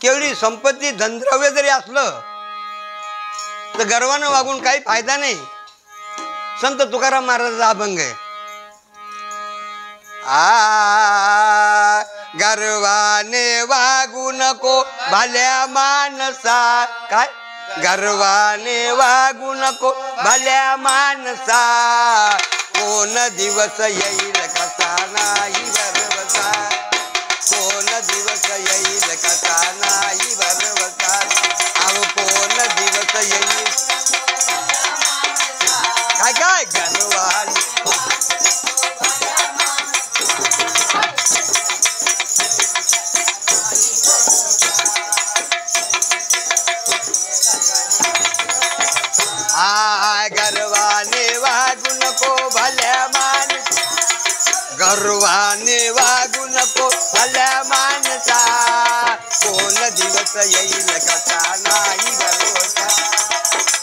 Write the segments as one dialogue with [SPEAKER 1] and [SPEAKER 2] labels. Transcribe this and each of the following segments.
[SPEAKER 1] केवढी संपत्ती धनद्रव्य जरी असलं तर गर्वानं वागून काही फायदा नाही. संत तुकाराम महाराजाचा अभंग आहे. गर्वाने वागू नको भल्या माणसा. काय? गर्वाने वागू नको भल्या माणसा. कोण दिवस येईल कसा नाही भरवसा. कोण दिवस येईल कसा नाही भरवसा. अहो कोण दिवस येईल. काय काय गर्वाने गर्वाने वागू नको भल्या माणसा. गर्वाने वागू नको भल्या माणसा. कोण दिवस येईल कसा नाही भरोसा.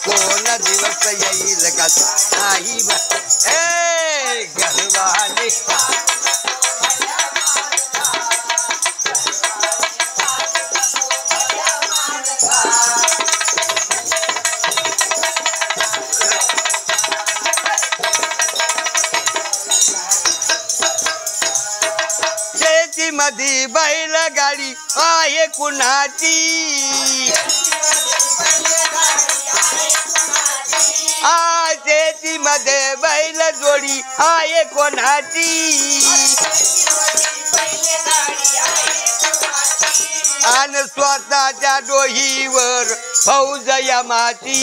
[SPEAKER 1] कोण दिवस येईल कसा नाही गर्वाने मध्ये बैलगाडी आहे कुणाची. शेती मध्ये बैल जोडी आहे कोणाची. आणि स्वतःच्या डोहीवर फौज यमाची.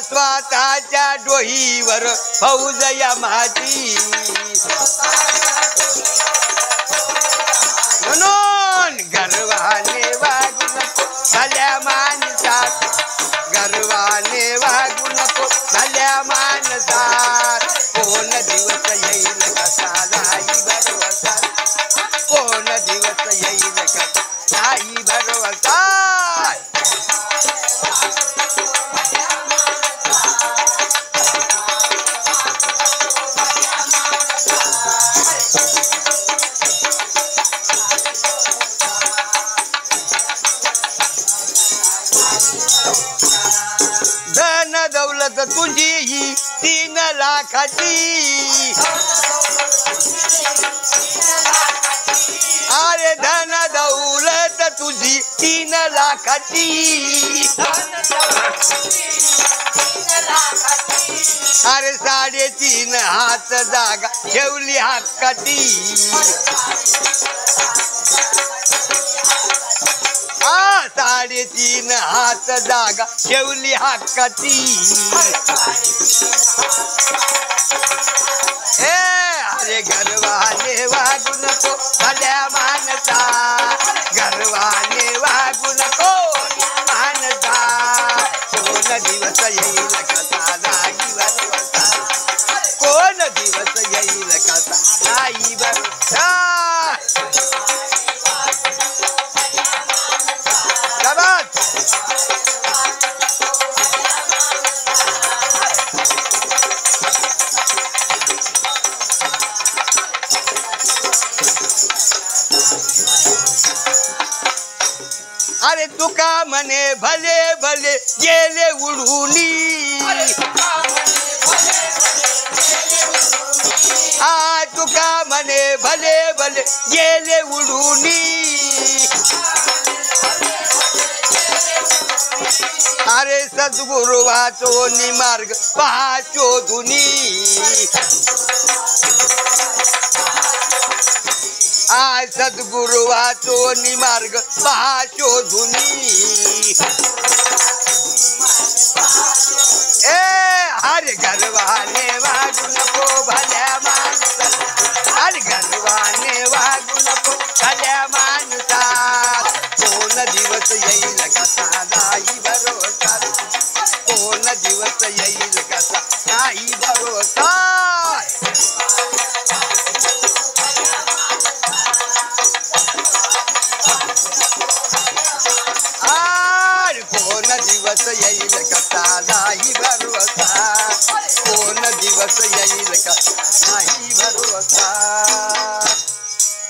[SPEAKER 1] स्वतःच्या डोहीवर फौज यमाची. म्हणून गर्वाने वागू नको भल्या माणसा. गर्वाने वागू नको भल्या माणसा. कोण दिवस येईल कसा नाही भरवसा. कोण दिवस येईल कसा नाही भरवसा. धन दौलत तुझी ही 3 लाखाची. अरे धन दौलत तुझी 3 लाखाची. अरे 3.5 हात जागा ठेवली हक्काची. 3.5 हात जागा ठेवली हक्काची. अरे गर्वाने वागू नको भल्या माणसा. गर्वाने वागू नको माणसा. कोण दिवस येईल कसा नाही भरवसा. कोण दिवस येईल कसा नाही भरवसा. अरे तुका म्हणे भले भले गेले उडूनी. तुका म्हणे भले भले गेले उडूनी. अरे सद्गुरु वाचो निमार्ग पहा शोधुनी. सद्गुरु वाचो निमार्ग पहा शोधुनी. अरे गर्वाने वागू नको भल्या माणसा. अरे गर्वाने वागू नको भल्या माणसा. कोण दिवस येईल कसा नाही भरोसा. कोण दिवस येईल कसा नाही भरोसा. कोण दिवस येईल कसा नाही भरोसा. कोण दिवस येईल कसा नाही भरोसा.